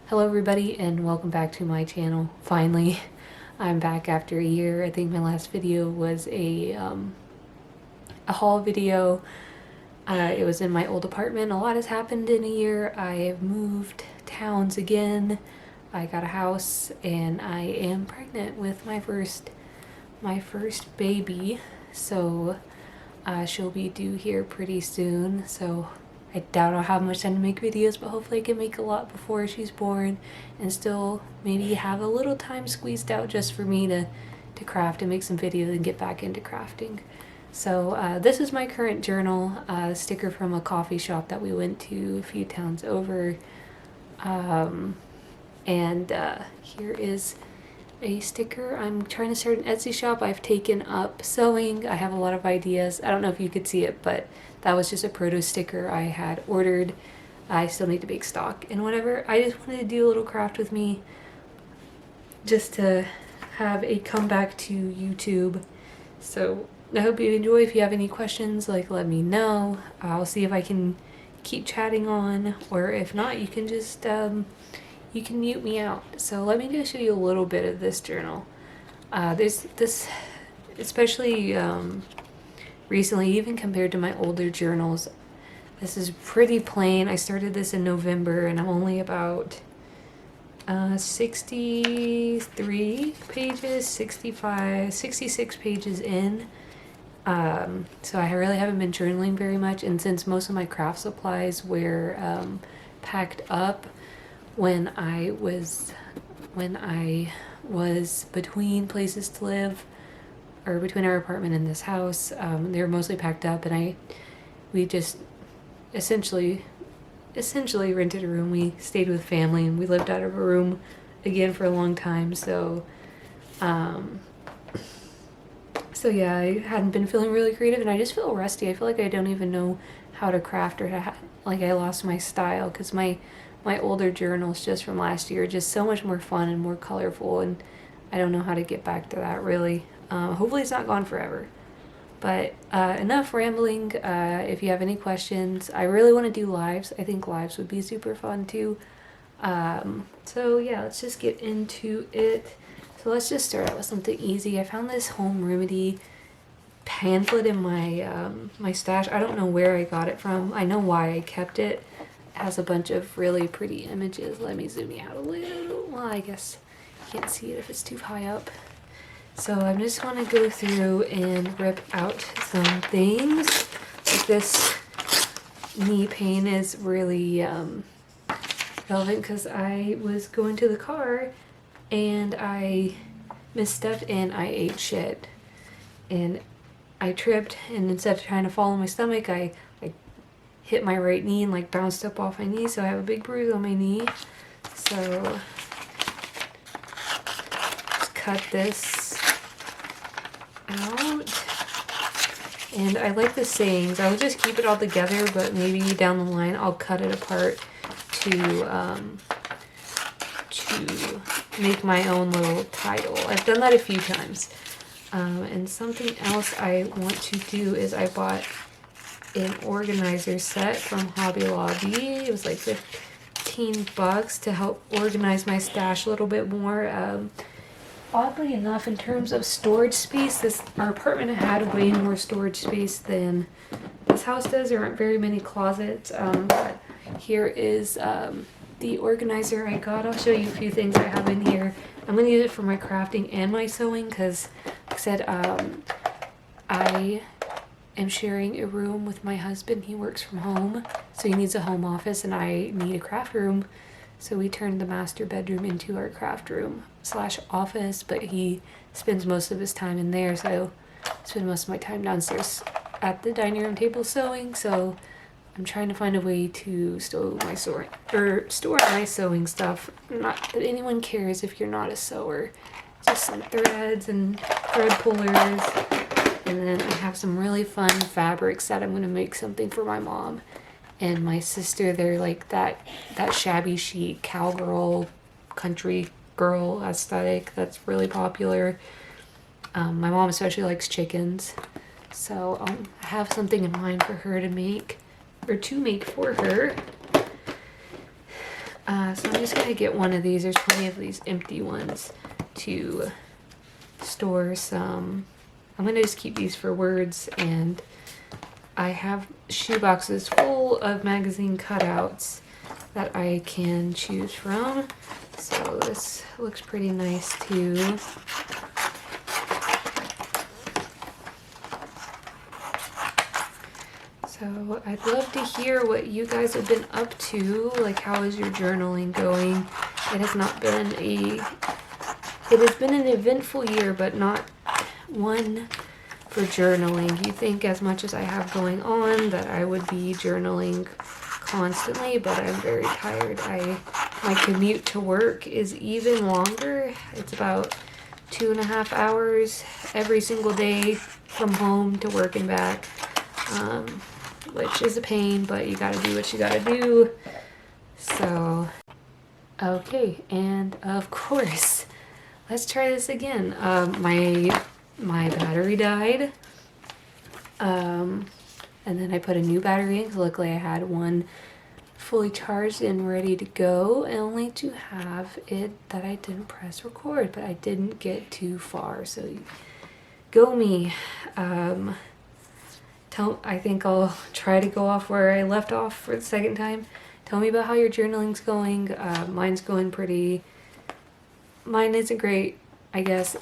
Hello everybody and welcome back to my channel. Finally, I'm back after a year. I think my last video was a haul video. It was in my old apartment. A lot has happened in a year. I have moved towns again. I got a house and I am pregnant with my first baby. So she'll be due here pretty soon. So I doubt I'll have much time to make videos, but hopefully I can make a lot before she's born and still maybe have a little time squeezed out just for me to craft and make some videos and get back into crafting. So this is my current journal, a sticker from a coffee shop that we went to a few towns over. Here is a sticker. I'm trying to start an Etsy shop. I've taken up sewing. I have a lot of ideas. I don't know if you could see it, but that was just a proto sticker I had ordered. I still need to bake stock and whatever. I just wanted to do a little craft with me just to have a comeback to YouTube. So I hope you enjoy. If you have any questions, like, let me know. I'll see if I can keep chatting on, or if not, you can just you can mute me out. So let me just show you a little bit of this journal. There's this, especially recently, even compared to my older journals, this is pretty plain. I started this in November and I'm only about 63 pages, 65, 66 pages in. So I really haven't been journaling very much, and since most of my craft supplies were packed up when I was between places to live, or between our apartment and this house, they were mostly packed up, and we just essentially rented a room. We stayed with family and we lived out of a room again for a long time. So yeah, I hadn't been feeling really creative, and I just feel rusty. I feel like I don't even know how to craft, or like I lost my style, because my older journals just from last year are just so much more fun and more colorful, and I don't know how to get back to that really. Hopefully it's not gone forever. But enough rambling. If you have any questions, I really want to do lives. I think lives would be super fun too. So yeah, let's just get into it. So let's just start out with something easy. I found this home remedy pamphlet in my my stash. I don't know where I got it from. I know why I kept it. It has a bunch of really pretty images. Let me zoom you out a little. Well, I guess you can't see it if it's too high up. So I'm just going to go through and rip out some things. Like this knee pain is really relevant because I was going to the car and I misstepped and I ate shit. And I tripped, and instead of trying to fall on my stomach, I hit my right knee and like bounced up off my knee, so I have a big bruise on my knee. So just cut this out. And I like the sayings. I would just keep it all together, but maybe down the line I'll cut it apart to make my own little title. I've done that a few times. And something else I want to do is I bought an organizer set from Hobby Lobby. It was like $15 to help organize my stash a little bit more. Oddly enough, in terms of storage space, our apartment had way more storage space than this house does. There aren't very many closets, but here is the organizer I got. I'll show you a few things I have in here. I'm going to use it for my crafting and my sewing because, like I said, I am sharing a room with my husband. He works from home, so he needs a home office, and I need a craft room. So we turned the master bedroom into our craft room / office, but he spends most of his time in there, so I spend most of my time downstairs at the dining room table sewing. So I'm trying to find a way to store my sewing stuff. Not that anyone cares if you're not a sewer. Just some threads and thread pullers. And then I have some really fun fabrics that I'm going to make something for my mom and my sister. They're like that shabby chic cowgirl, country girl aesthetic that's really popular. My mom especially likes chickens. So I have something in mind for her to make. Or to make for her. So I'm just gonna get one of these. There's plenty of these empty ones to store some. I'm gonna just keep these for words, and I have shoe boxes full of magazine cutouts that I can choose from. So this looks pretty nice too. So I'd love to hear what you guys have been up to. Like, how is your journaling going? It has not been it has been an eventful year, but not one for journaling. You think as much as I have going on that I would be journaling constantly, but I'm very tired. My commute to work is even longer. It's about 2.5 hours every single day from home to work and back. Which is a pain, but you gotta do what you gotta do. So, okay, and of course, let's try this again. My battery died, and then I put a new battery in, because luckily I had one fully charged and ready to go, and only to have it that I didn't press record, but I didn't get too far, so go me. I think I'll try to go off where I left off for the second time. Tell me about how your journaling's going. Mine isn't great, I guess.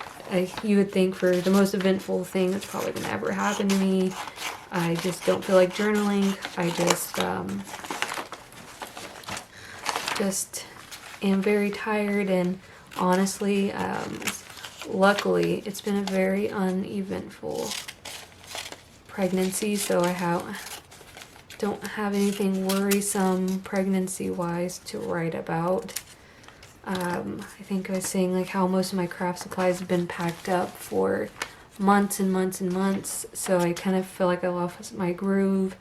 You would think for the most eventful thing that's probably gonna ever happen to me. I just don't feel like journaling. I just am very tired, and honestly, luckily, it's been a very uneventful pregnancy, so I don't have anything worrisome pregnancy-wise to write about. I think I was saying like how most of my craft supplies have been packed up for months and months and months, so I kind of feel like I lost my groove.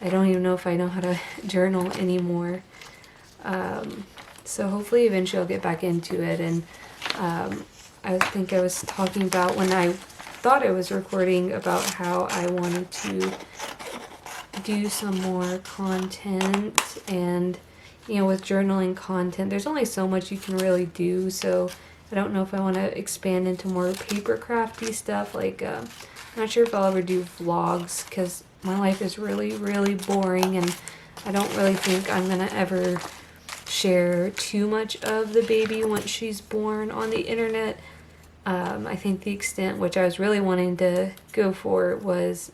I don't even know if I know how to journal anymore. So hopefully eventually I'll get back into it, and I think I was talking about when I thought I was recording about how I wanted to do some more content, and with journaling content there's only so much you can really do, so I don't know if I want to expand into more paper crafty stuff. Like I'm not sure if I'll ever do vlogs, because my life is really boring, and I don't really think I'm gonna ever share too much of the baby once she's born on the internet. I think the extent which I was really wanting to go for was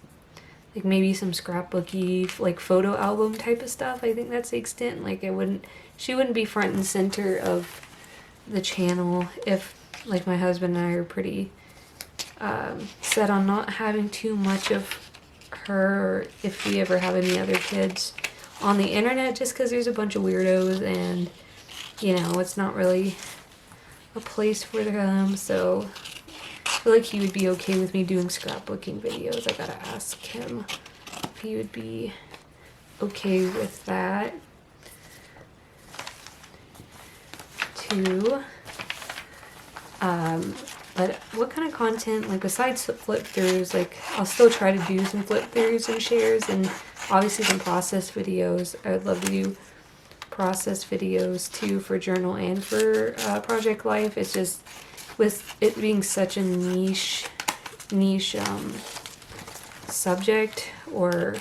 like maybe some scrapbooky like photo album type of stuff. I think that's the extent. Like she wouldn't be front and center of the channel if like my husband and I are pretty set on not having too much of her, or if we ever have any other kids on the internet, just because there's a bunch of weirdos, and it's not really a place for them. So I feel like he would be okay with me doing scrapbooking videos. I gotta ask him if he would be okay with that too. But what kind of content, like besides flip throughs, like I'll still try to do some flip throughs and shares, and obviously some process videos. I would love to do process videos too for journal and for project life. It's just with it being such a niche subject or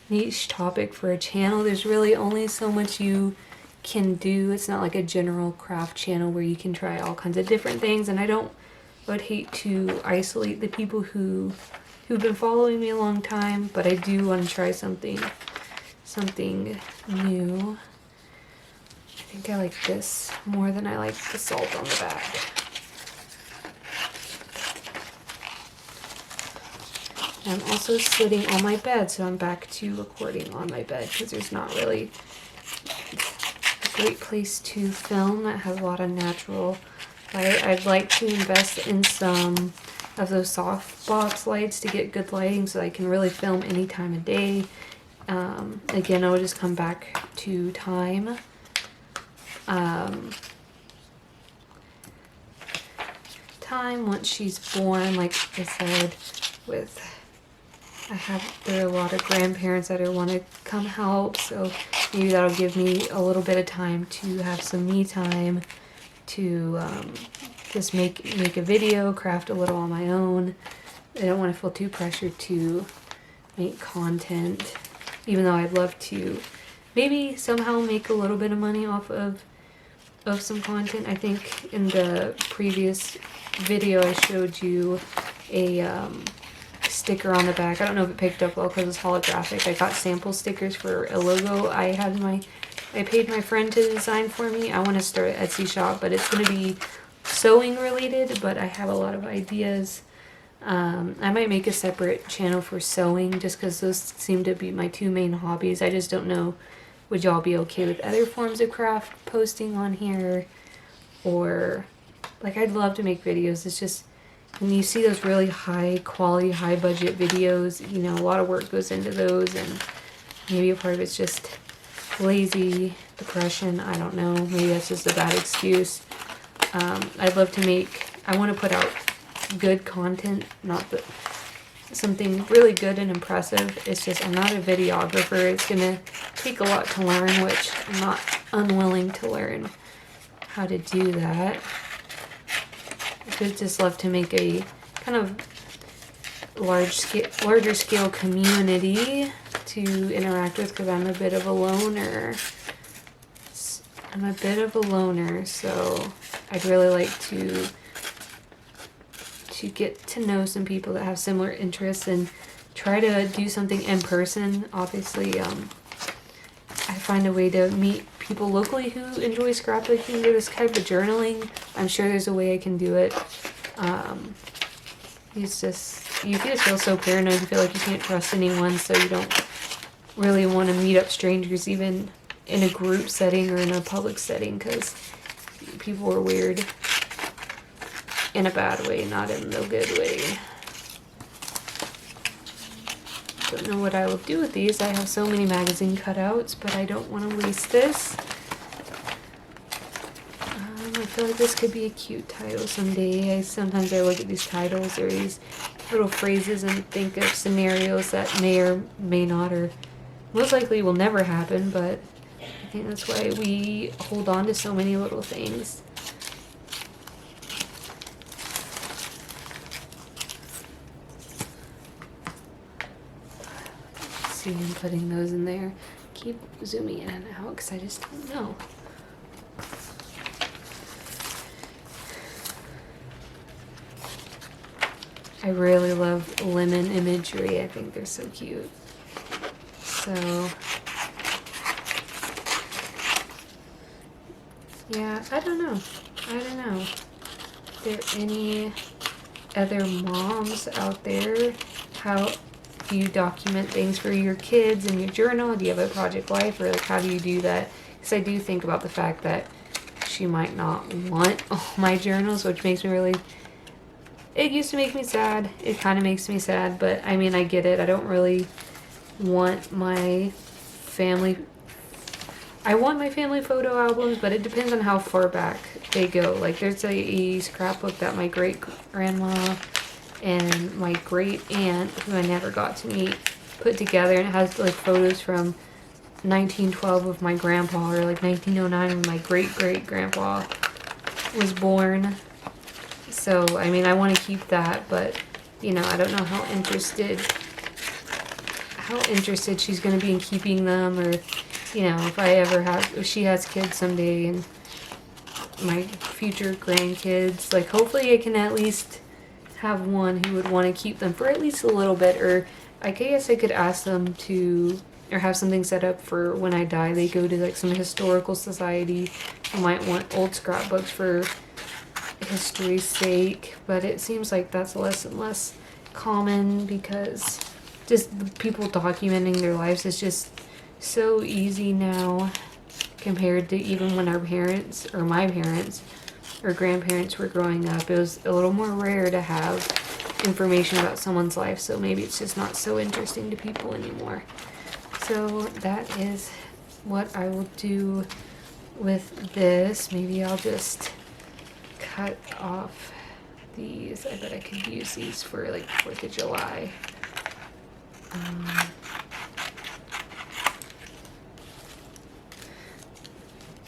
niche topic for a channel, there's really only so much you can do. It's not like a general craft channel where you can try all kinds of different things, and I would hate to isolate the people who've been following me a long time, but I do want to try something new. I think I like this more than I like the salt on the back. I'm also sitting on my bed, so I'm back to recording on my bed because there's not really a great place to film that has a lot of natural light. I'd like to invest in some of those softbox lights to get good lighting so I can really film any time of day. Again, I will just come back to time. Time once she's born, like I said, there are a lot of grandparents that want to come help, so maybe that'll give me a little bit of time to have some me time to just make a video, craft a little on my own. I don't want to feel too pressured to make content, even though I'd love to maybe somehow make a little bit of money off of some content. I think in the previous video I showed you a sticker on the back. I don't know if it picked up well because it's holographic. I got sample stickers for a logo I paid my friend to design for me. I want to start an Etsy shop, but it's going to be sewing related, but I have a lot of ideas. I might make a separate channel for sewing just because those seem to be my two main hobbies. I just don't know, would y'all be okay with other forms of craft posting on here? Or, like, I'd love to make videos. It's just, when you see those really high quality, high budget videos, you know, a lot of work goes into those, and maybe a part of it's just lazy, depression, I don't know. Maybe that's just a bad excuse. I'd love to I want to put out good content, not something really good and impressive. It's just, I'm not a videographer. It's gonna take a lot to learn, which I'm not unwilling to learn how to do that. I'd just love to make a kind of larger scale community to interact with, because I'm a bit of a loner. So I'd really like to get to know some people that have similar interests and try to do something in person. Obviously, I find a way to meet people locally who enjoy scrapbooking or this type of journaling. I'm sure there's a way I can do it. It's just, you just feel so paranoid. You feel like you can't trust anyone, so you don't really want to meet up strangers, even in a group setting or in a public setting, because people are weird. In a bad way, not in the good way. Don't know what I will do with these. I have so many magazine cutouts, but I don't want to waste this. I feel like this could be a cute title someday. Sometimes I look at these titles or these little phrases and think of scenarios that may or may not, or most likely will never happen, but I think that's why we hold on to so many little things. See him putting those in there. Keep zooming in and out because I just don't know. I really love lemon imagery. I think they're so cute. So, yeah, I don't know. Are there any other moms out there? How do you document things for your kids in your journal? Do you have a project life, or like how do you do that? Because I do think about the fact that she might not want all my journals, which makes me really, it used to make me sad. It kind of makes me sad, but I mean, I get it. I don't really want my family, I want my family photo albums, but it depends on how far back they go. Like there's a scrapbook that my great grandma and my great aunt, who I never got to meet, put together, and it has like photos from 1912 of my grandpa, or like 1909 when my great grandpa was born. So I mean, I want to keep that, but you know, I don't know how interested she's going to be in keeping them, or you know, if she has kids someday and my future grandkids, like hopefully I can at least have one who would want to keep them for at least a little bit, or I guess I could ask them to, or have something set up for when I die, they go to like some historical society who might want old scrapbooks for history's sake, but it seems like that's less and less common because just the people documenting their lives is just so easy now compared to even when our parents, or my parents, or grandparents were growing up. It was a little more rare to have information about someone's life, so maybe it's just not so interesting to people anymore. So that is what I will do with this. Maybe I'll just cut off these. I bet I could use these for like 4th of July.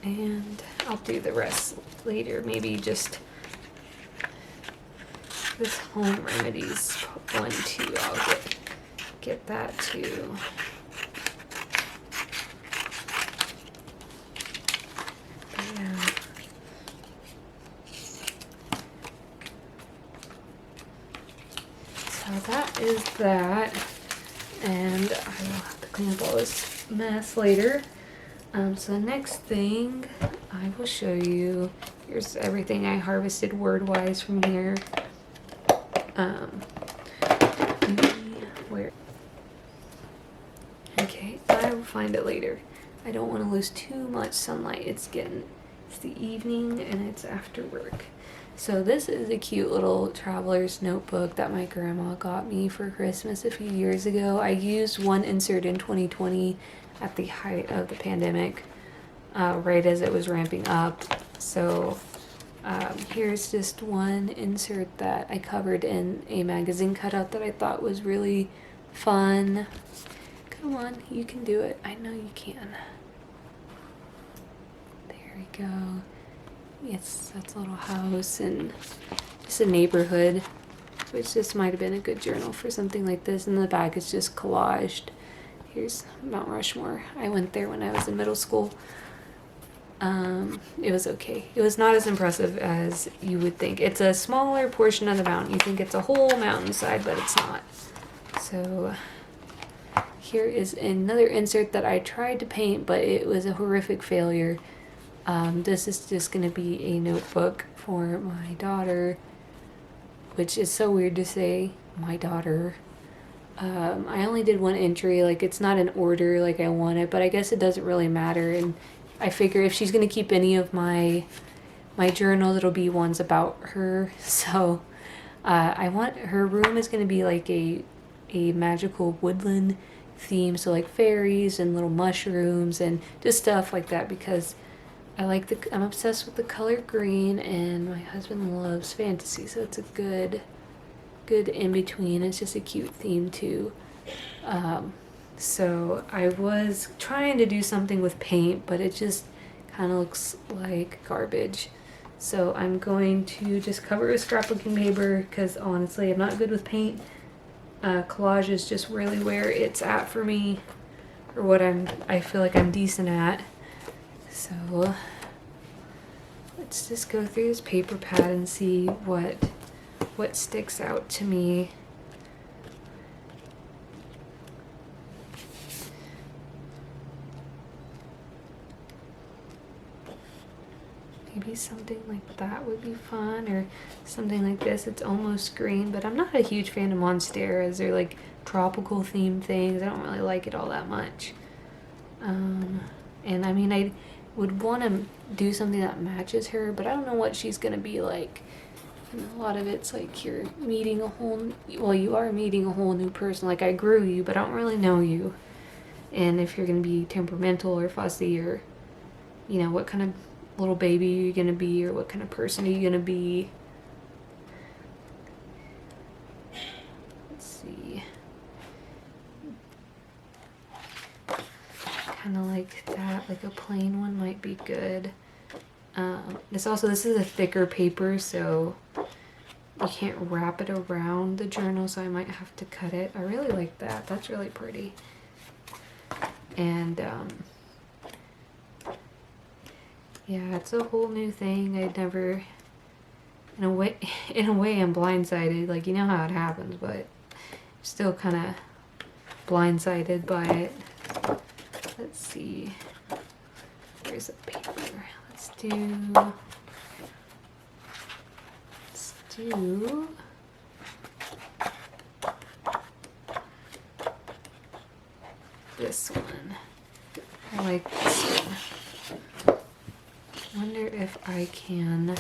And I'll do the rest later. Maybe just this home remedies one too. I'll get that too. Yeah. So that is that, and I will have to clean up all this mess later. So the next thing I will show you, here's everything I harvested word-wise from here. Where? Okay, I will find it later. I don't want to lose too much sunlight. It's the evening and it's after work. So this is a cute little traveler's notebook that my grandma got me for Christmas a few years ago. I used one insert in 2020 at the height of the pandemic, right as it was ramping up. So here's just one insert that I covered in a magazine cutout that I thought was really fun. Come on, you can do it. I know you can. There we go. Yes, that's a little house and just a neighborhood, which this might have been a good journal for something like this. And the back is just collaged. Here's Mount Rushmore. I went there when I was in middle school. It was okay. It was not as impressive as you would think. It's a smaller portion of the mountain. You think it's a whole mountainside, but it's not. So here is another insert that I tried to paint, but it was a horrific failure. This is just going to be a notebook for my daughter, which is so weird to say, my daughter. I only did one entry, like it's not in order like I wanted, but I guess it doesn't really matter. And I figure if she's going to keep any of my journals, it'll be ones about her. So I want, her room is going to be like a magical woodland theme, so like fairies and little mushrooms and just stuff like that, because I'm obsessed with the color green, and my husband loves fantasy, so it's a good in between. It's just a cute theme too. So I was trying to do something with paint, but it just kind of looks like garbage. So I'm going to just cover it with scrapbooking paper, because honestly I'm not good with paint. Collage is just really where it's at for me, or what I feel like I'm decent at. So let's just go through this paper pad and see what sticks out to me. Maybe something like that would be fun, or something like this. It's almost green, but I'm not a huge fan of monsteras. They're like tropical themed things. I don't really like it all that much. And I mean, I would want to do something that matches her, but I don't know what she's gonna be like. And a lot of it's like you are meeting a whole new person. Like, I grew you, but I don't really know you. And if you're gonna be temperamental or fussy, or what kind of little baby you're gonna be, or what kind of person are you gonna be. Let's see. Kind of like that, like a plain one might be good. This is a thicker paper, so you can't wrap it around the journal, so I might have to cut it. I really like that. That's really pretty. And yeah, it's a whole new thing. I'd never, in a way I'm blindsided. Like, you know how it happens, but still kind of blindsided by it. Let's see. Where's the paper? Let's do this one. I like this one. Wonder if I can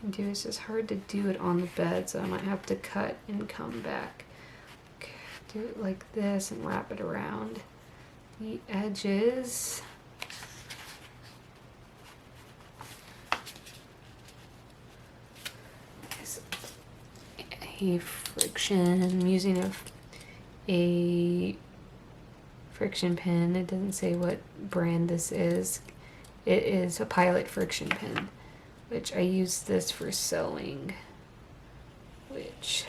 do. It's just hard to do it on the bed, so I might have to cut and come back. Okay, do it like this and wrap it around the edges. a friction. I'm using a friction pen. It doesn't say what brand this is. It is a Pilot friction pen, which I use this for sewing, which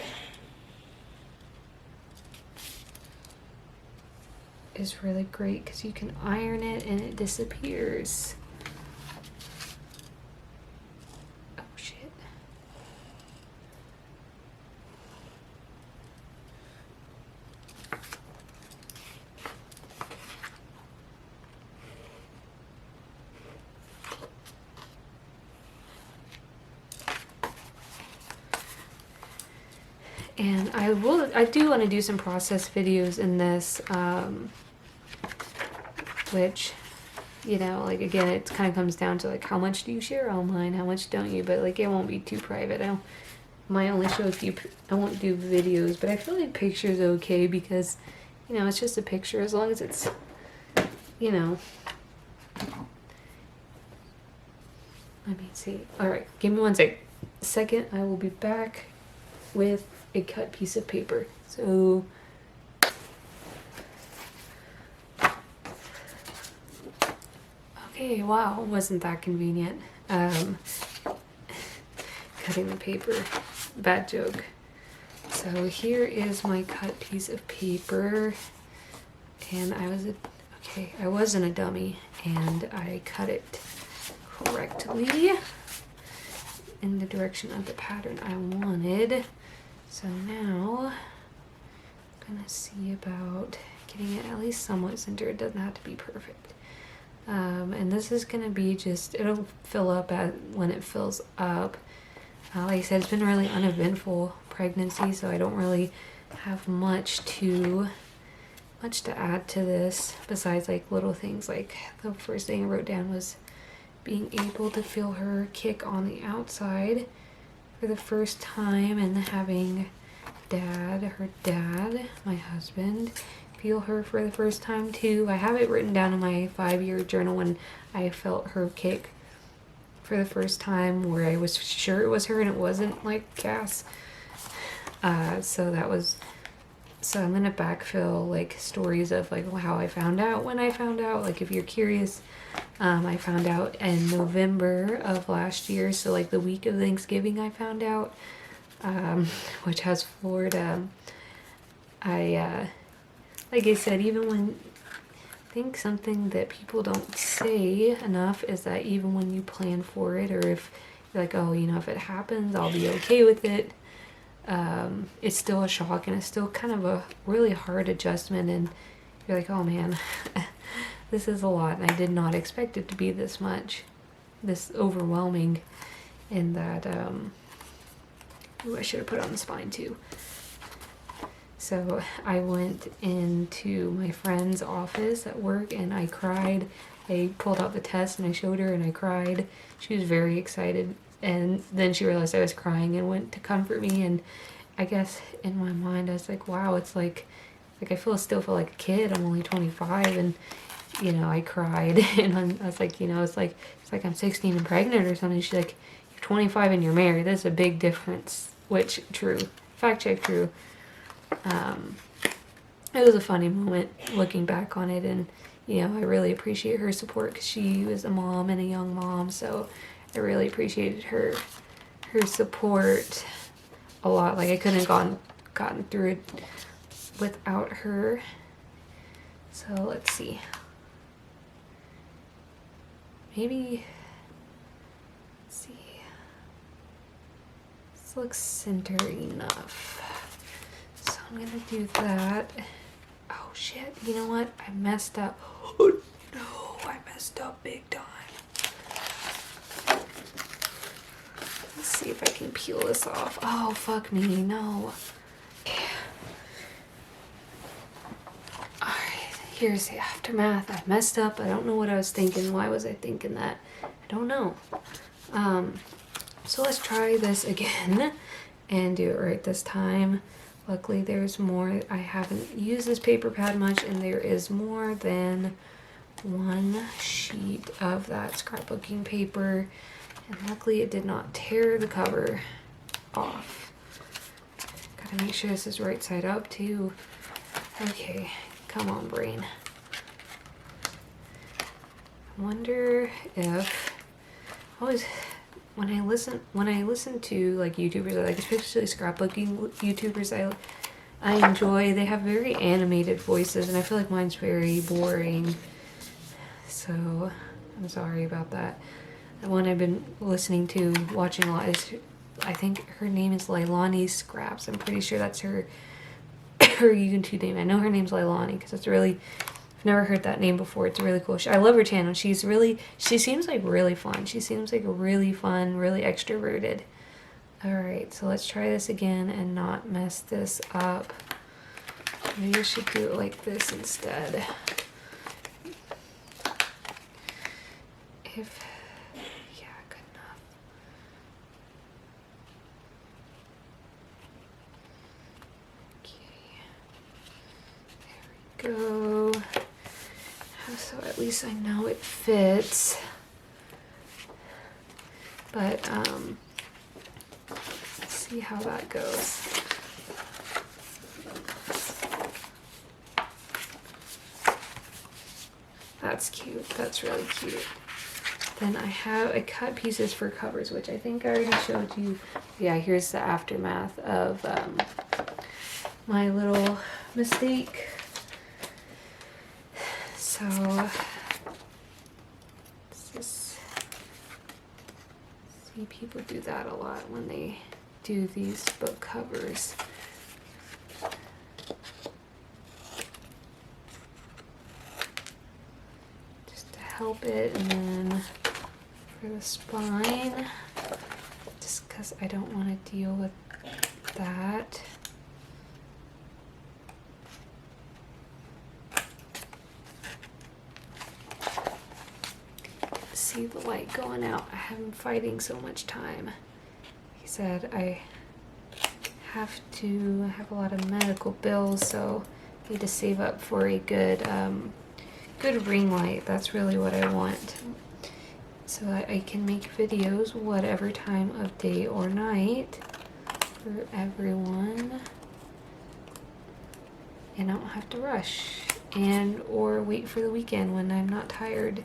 is really great because you can iron it and it disappears. Oh shit. And I do want to do some process videos in this, which, you know, like, again, it kind of comes down to, like, how much do you share online, how much don't you, but, like, it won't be too private. I might only show a few, I won't do videos, but I feel like pictures okay because, you know, it's just a picture as long as it's, you know. Let me see. Alright, give me 1 second. I will be back with a cut piece of paper. So okay, wow, wasn't that convenient. Cutting the paper, bad joke. So here is my cut piece of paper, and I wasn't a dummy, and I cut it correctly in the direction of the pattern I wanted. So now I'm gonna see about getting it at least somewhat centered. It doesn't have to be perfect. And this is gonna be just, it'll fill up when it fills up. Like I said, it's been a really uneventful pregnancy, so I don't really have much to add to this besides like little things. Like the first thing I wrote down was being able to feel her kick on the outside for the first time, and having her dad, my husband, feel her for the first time too. I have it written down in my 5-year journal when I felt her kick for the first time, where I was sure it was her and it wasn't like Cass. So I'm gonna backfill like stories of like how I found out when I found out. Like if you're curious, I found out in November of last year, so like the week of Thanksgiving I found out, which has floored. Like I said, even when I think something that people don't say enough is that even when you plan for it, or if you're like, oh, you know, if it happens, I'll be okay with it, it's still a shock, and it's still kind of a really hard adjustment, and you're like, oh man, this is a lot, and I did not expect it to be this much, this overwhelming, in that, ooh, I should have put it on the spine too. So I went into my friend's office at work and I cried. I pulled out the test and I showed her and I cried. She was very excited, and then she realized I was crying and went to comfort me, and I guess in my mind I was like, wow, it's like I still feel like a kid. I'm only 25, and you know, I cried and I was like, you know, it's like I'm 16 and pregnant or something. She's like, you're 25 and you're married. That's a big difference. Which, true. Fact check, true. It was a funny moment looking back on it, and you know, I really appreciate her support because she was a mom and a young mom, so I really appreciated her support a lot. Like I couldn't have gotten through it without her. So let's see, maybe, let's see, this looks centered enough. So I'm gonna do that. Oh shit, you know what? I messed up. Oh no, I messed up big time. Let's see if I can peel this off. Oh, fuck me, no. Alright, here's the aftermath. I messed up. I don't know what I was thinking. Why was I thinking that? I don't know. So let's try this again and do it right this time. Luckily there's more. I haven't used this paper pad much, and there is more than one sheet of that scrapbooking paper, and luckily it did not tear the cover off. gotta make sure this is right side up too. Okay, come on, brain. I wonder if always when I listen to like YouTubers, like especially scrapbooking YouTubers, I enjoy. They have very animated voices, and I feel like mine's very boring. So I'm sorry about that. The one I've been watching a lot is, I think her name is Leilani Scraps. I'm pretty sure that's her YouTube name. I know her name's Leilani because it's really, I've never heard that name before. It's really cool. I love her channel. She seems like really fun. She seems like really fun, really extroverted. Alright, so let's try this again and not mess this up. Maybe I should do it like this instead. Yeah, good enough. Okay. There we go. So at least I know it fits. But, let's see how that goes. That's cute. That's really cute. Then I cut pieces for covers, which I think I already showed you. Yeah, here's the aftermath of my little mistake. So, see, people do that a lot when they do these book covers. Just to help it, and then for the spine, just because I don't want to deal with that. See the light going out. I have been fighting so much time. He said I have to have a lot of medical bills, so I need to save up for a good ring light. That's really what I want, so that I can make videos whatever time of day or night for everyone, and I don't have to rush or wait for the weekend when I'm not tired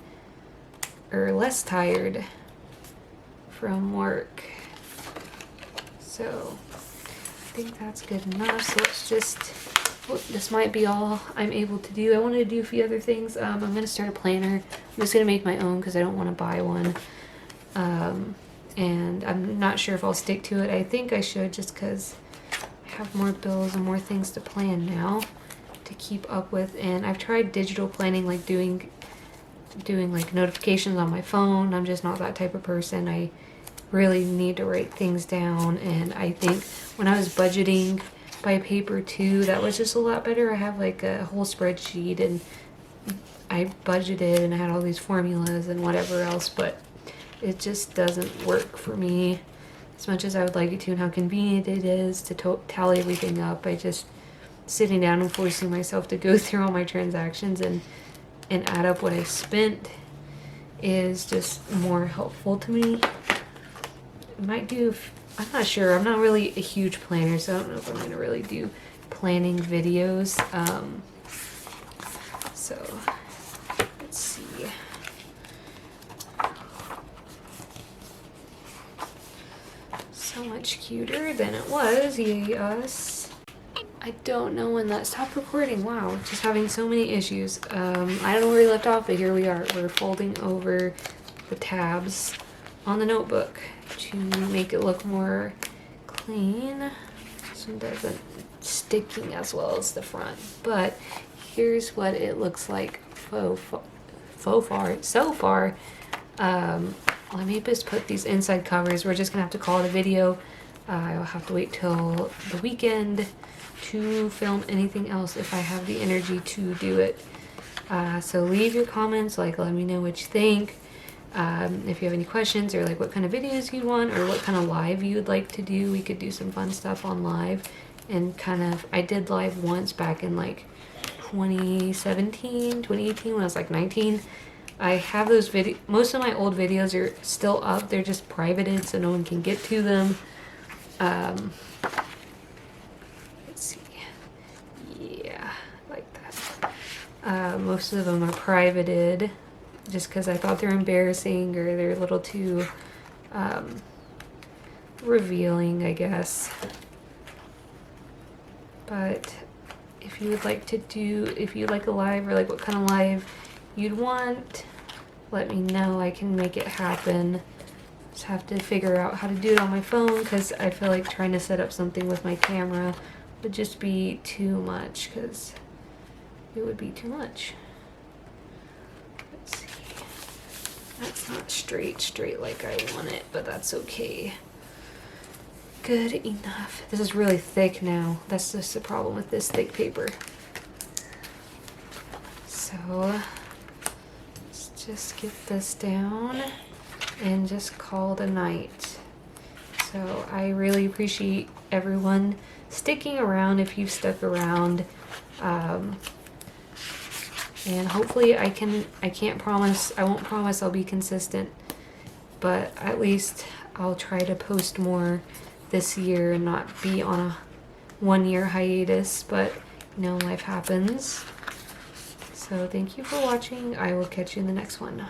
or less tired from work. So I think that's good enough. So let's just, this might be all I'm able to do. I wanted to do a few other things. I'm gonna start a planner. I'm just gonna make my own because I don't want to buy one. And I'm not sure if I'll stick to it. I think I should, just because I have more bills and more things to plan now to keep up with. And I've tried digital planning, like doing like notifications on my phone. I'm just not that type of person. I really need to write things down, and I think when I was budgeting by paper too, that was just a lot better. I have like a whole spreadsheet, and I budgeted and I had all these formulas and whatever else, but it just doesn't work for me as much as I would like it to, and how convenient it is to tally everything up. I just sitting down and forcing myself to go through all my transactions and add up what I spent is just more helpful to me. Might do, I'm not sure. I'm not really a huge planner, so I don't know if I'm going to really do planning videos. So let's see. So much cuter than it was. Yay us. I don't know when that stopped recording. Wow, just having so many issues. I don't know where we left off, but here we are. We're folding over the tabs on the notebook to make it look more clean. This one doesn't sticking as well as the front, but here's what it looks like so far. Let me just put these inside covers. We're just gonna have to call it a video. I'll have to wait till the weekend to film anything else if I have the energy to do it. So leave your comments, like let me know what you think. If you have any questions, or like what kind of videos you want, or what kind of live you'd like to do. We could do some fun stuff on live, and I did live once back in like 2017, 2018 when I was like 19. I have those most of my old videos are still up. They're just privated so no one can get to them. Most of them are privated just because I thought they're embarrassing or they're a little too revealing, I guess. But if you would like to do, if you like a live or like what kind of live you'd want, let me know. I can make it happen. Just have to figure out how to do it on my phone because I feel like trying to set up something with my camera would just be too much, because it would be too much. Let's see. That's not straight like I want it, but that's okay. Good enough. This is really thick now. That's just the problem with this thick paper. So let's just get this down and just call it a night. So I really appreciate everyone sticking around if you've stuck around. And hopefully I can't promise, I won't promise I'll be consistent, but at least I'll try to post more this year and not be on a 1-year hiatus, but you know, life happens. So thank you for watching. I will catch you in the next one.